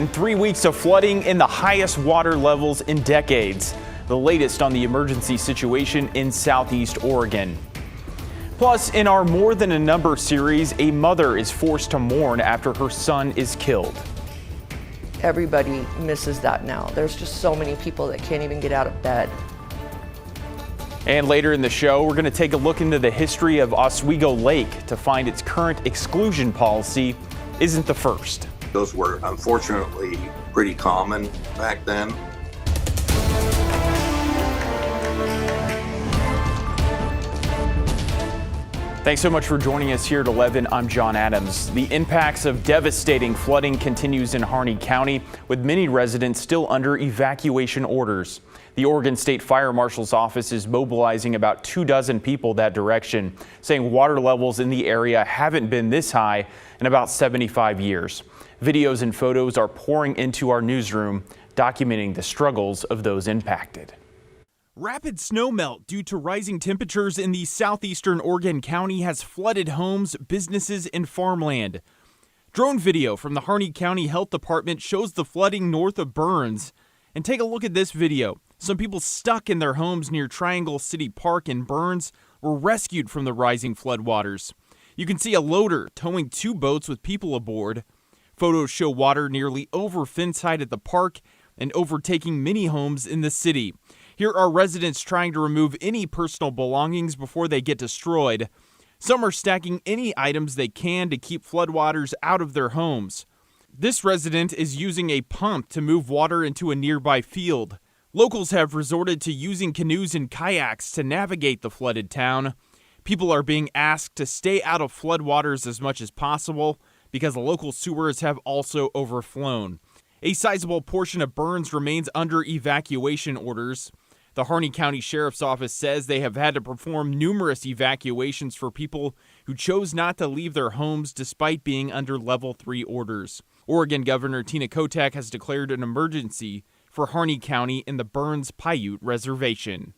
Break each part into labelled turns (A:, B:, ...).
A: In 3 weeks of flooding in the highest water levels in decades. The latest on the emergency situation in Southeast Oregon. Plus, in our More Than a Number series, a mother is forced to mourn after her son is killed.
B: Everybody misses that now. There's just so many people that can't even get out of bed.
A: And later in the show, we're going to take a look into the history of Oswego Lake to find its current exclusion policy isn't the first.
C: Those were unfortunately pretty common back then.
A: Thanks so much for joining us here at 11. I'm John Adams. The impacts of devastating flooding continues in Harney County, with many residents still under evacuation orders. The Oregon State Fire Marshal's office is mobilizing about 24 people that direction, saying water levels in the area haven't been this high in about 75 years. Videos and photos are pouring into our newsroom, documenting the struggles of those impacted. Rapid snowmelt due to rising temperatures in the southeastern Oregon County has flooded homes, businesses, and farmland. Drone video from the Harney County Health Department shows the flooding north of Burns. And take a look at this video. Some people stuck in their homes near Triangle City Park in Burns were rescued from the rising floodwaters. You can see a loader towing 2 boats with people aboard. Photos show water nearly over fence height at the park and overtaking many homes in the city. Here are residents trying to remove any personal belongings before they get destroyed. Some are stacking any items they can to keep floodwaters out of their homes. This resident is using a pump to move water into a nearby field. Locals have resorted to using canoes and kayaks to navigate the flooded town. People are being asked to stay out of floodwaters as much as possible because the local sewers have also overflown. A sizable portion of Burns remains under evacuation orders. The Harney County Sheriff's Office says they have had to perform numerous evacuations for people who chose not to leave their homes despite being under Level 3 orders. Oregon Governor Tina Kotek has declared an emergency for Harney County in the Burns Paiute Reservation.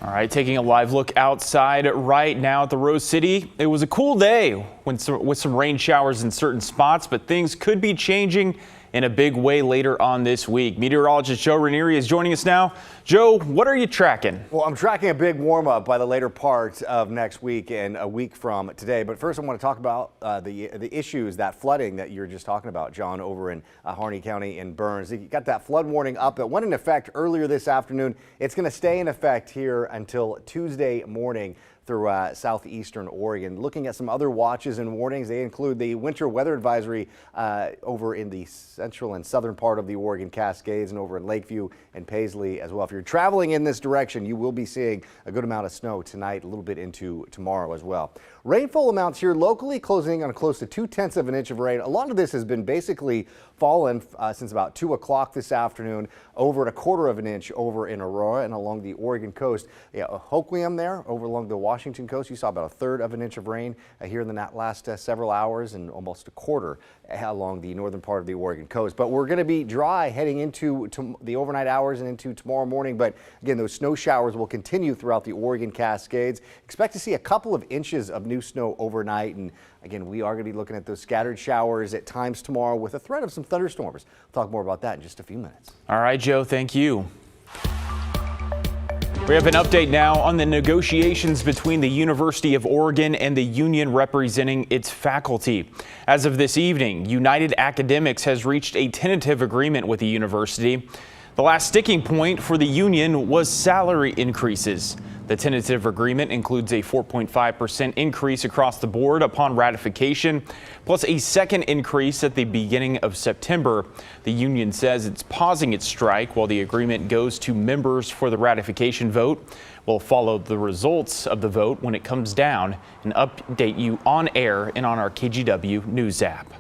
A: All right, taking a live look outside right now at the Rose City. It was a cool day with some rain showers in certain spots, but things could be changing in a big way later on this week. Meteorologist Joe Ranieri is joining us now. Joe, what are you tracking?
D: Well, I'm tracking a big warm up by the later part of next week and a week from today. But first, I want to talk about the issues, that flooding that you were just talking about, John, over in Harney County and Burns. You got that flood warning up. It went in effect earlier this afternoon. It's going to stay in effect here until Tuesday morning through southeastern Oregon. Looking at some other watches and warnings, they include the winter weather advisory over in the central and southern part of the Oregon Cascades and over in Lakeview and Paisley as well. If you're traveling in this direction, you will be seeing a good amount of snow tonight, a little bit into tomorrow as well. Rainfall amounts here locally closing on close to 2/10 of an inch of rain. A lot of this has been basically fallen since about 2 o'clock this afternoon, over 1/4 of an inch over in Aurora and along the Oregon coast. Yeah, Hoquiam there over along the Washington coast, you saw about 1/3 of an inch of rain here in the last several hours, and almost 1/4 along the northern part of the Oregon coast. But we're going to be dry heading into the overnight hours and into tomorrow morning. But again, those snow showers will continue throughout the Oregon Cascades. Expect to see a couple of inches of new snow overnight. And again, we are going to be looking at those scattered showers at times tomorrow with a threat of some thunderstorms. We'll talk more about that in just a few minutes.
A: All right, Joe, thank you. We have an update now on the negotiations between the University of Oregon and the union representing its faculty. As of this evening, United Academics has reached a tentative agreement with the university. The last sticking point for the union was salary increases. The tentative agreement includes a 4.5% increase across the board upon ratification, plus a second increase at the beginning of September. The union says it's pausing its strike while the agreement goes to members for the ratification vote. We'll follow the results of the vote when it comes down and update you on air and on our KGW News app.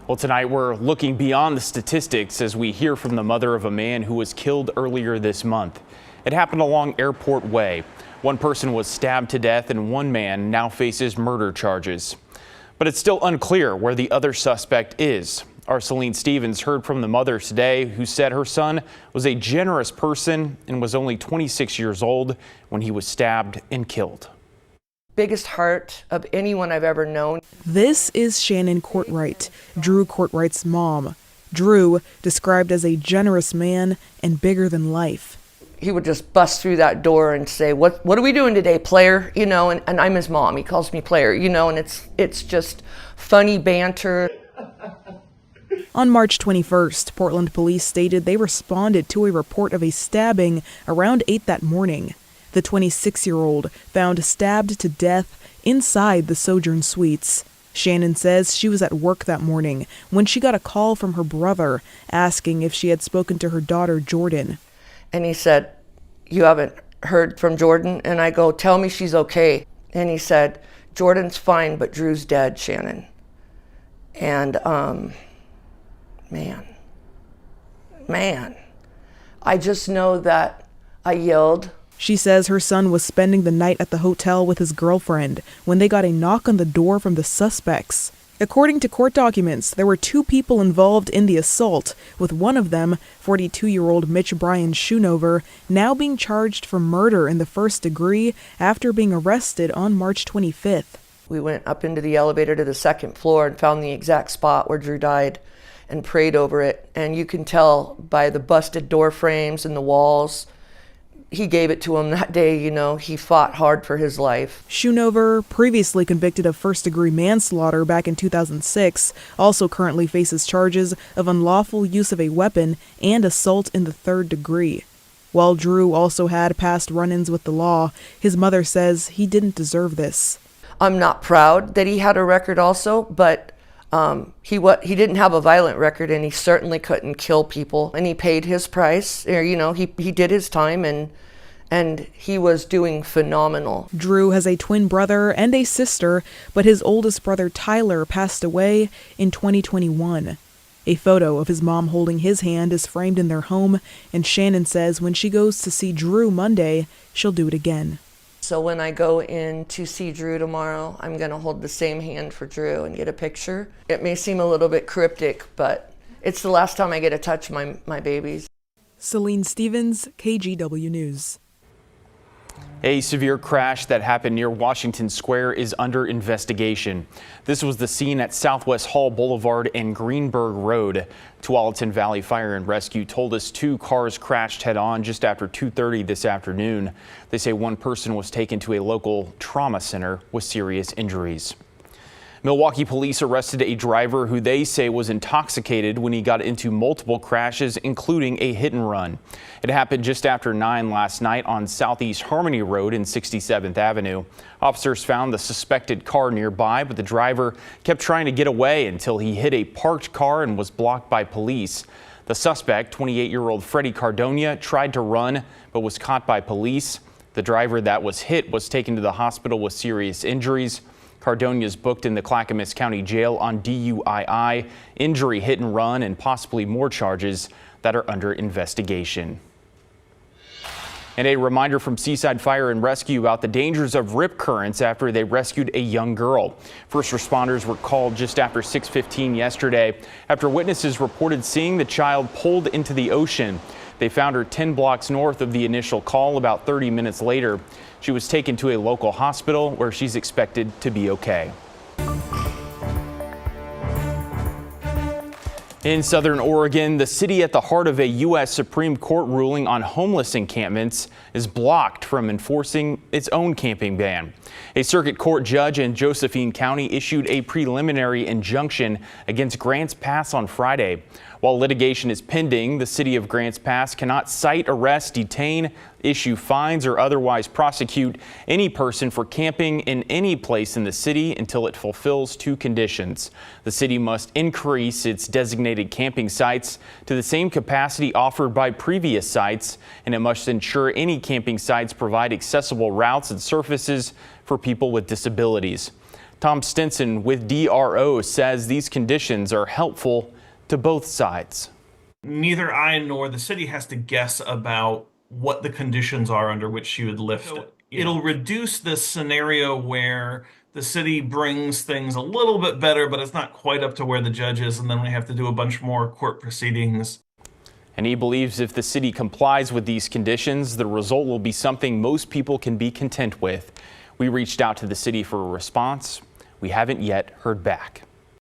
A: Well, tonight we're looking beyond the statistics as we hear from the mother of a man who was killed earlier this month. It happened along Airport Way. One person was stabbed to death and one man now faces murder charges. But it's still unclear where the other suspect is. Our Celine Stevens heard from the mother today, who said her son was a generous person and was only 26 years old when he was stabbed and killed.
B: biggest heart of anyone I've ever known.
E: This is Shannon Courtwright, Drew Courtwright's mom. Drew, described as a generous man and bigger than life.
B: He would just bust through that door and say, what are we doing today, player? You know, and I'm his mom. He calls me player, you know, and it's just funny banter.
E: On March 21st, Portland police stated they responded to a report of a stabbing around 8 that morning. The 26-year-old found stabbed to death inside the Sojourn Suites. Shannon says she was at work that morning when she got a call from her brother asking if she had spoken to her daughter, Jordan.
B: And he said, "You haven't heard from Jordan?" And I go, "Tell me she's okay." And he said, "Jordan's fine, but Drew's dead, Shannon." And man, I just know that I yelled.
E: She says her son was spending the night at the hotel with his girlfriend when they got a knock on the door from the suspects. According to court documents, there were 2 people involved in the assault, with one of them, 42-year-old Mitch Brian Schoonover, now being charged for murder in the first degree after being arrested on March 25th.
B: We went up into the elevator to the 2nd floor and found the exact spot where Drew died and prayed over it. And you can tell by the busted door frames and the walls, he gave it to him that day, you know. He fought hard for his life.
E: Schoonover, previously convicted of first-degree manslaughter back in 2006, also currently faces charges of unlawful use of a weapon and assault in the 3rd degree. While Drew also had past run-ins with the law, his mother says he didn't deserve this.
B: I'm not proud that he had a record also, but he didn't have a violent record, and he certainly couldn't kill people. And he paid his price, or, you know, he did his time, and he was doing phenomenal.
E: Drew has a twin brother and a sister, but his oldest brother Tyler passed away in 2021. A photo of his mom holding his hand is framed in their home, and Shannon says when she goes to see Drew Monday, she'll do it again.
B: So when I go in to see Drew tomorrow, I'm going to hold the same hand for Drew and get a picture. It may seem a little bit cryptic, but it's the last time I get to touch my babies.
E: Celine Stevens, KGW News.
A: A severe crash that happened near Washington Square is under investigation. This was the scene at Southwest Hall Boulevard and Greenberg Road. Tualatin Valley Fire and Rescue told us 2 cars crashed head-on just after 2:30 this afternoon. They say one person was taken to a local trauma center with serious injuries. Milwaukee police arrested a driver who they say was intoxicated when he got into multiple crashes, including a hit and run. It happened just after 9 last night on Southeast Harmony Road in 67th Avenue. Officers found the suspected car nearby, but the driver kept trying to get away until he hit a parked car and was blocked by police. The suspect, 28-year-old Freddie Cardonia, tried to run but was caught by police. The driver that was hit was taken to the hospital with serious injuries. Cardonia is booked in the Clackamas County Jail on DUII, injury, hit and run, and possibly more charges that are under investigation. And a reminder from Seaside Fire and Rescue about the dangers of rip currents after they rescued a young girl. First responders were called just after 6:15 yesterday after witnesses reported seeing the child pulled into the ocean. They found her 10 blocks north of the initial call about 30 minutes later. She was taken to a local hospital where she's expected to be okay. In southern Oregon, the city at the heart of a U.S. Supreme Court ruling on homeless encampments is blocked from enforcing its own camping ban. A circuit court judge in Josephine County issued a preliminary injunction against Grants Pass on Friday. While litigation is pending, the city of Grants Pass cannot cite, arrest, detain, issue fines, or otherwise prosecute any person for camping in any place in the city until it fulfills 2 conditions. The city must increase its designated camping sites to the same capacity offered by previous sites, and it must ensure any camping sites provide accessible routes and surfaces for people with disabilities. Tom Stinson with DRO says these conditions are helpful to both sides.
F: Neither I nor the city has to guess about what the conditions are under which she would lift it. It'll reduce this scenario where the city brings things a little bit better, but it's not quite up to where the judge is, and then we have to do a bunch more court proceedings.
A: And he believes if the city complies with these conditions, the result will be something most people can be content with. We reached out to the city for a response. We haven't yet heard back.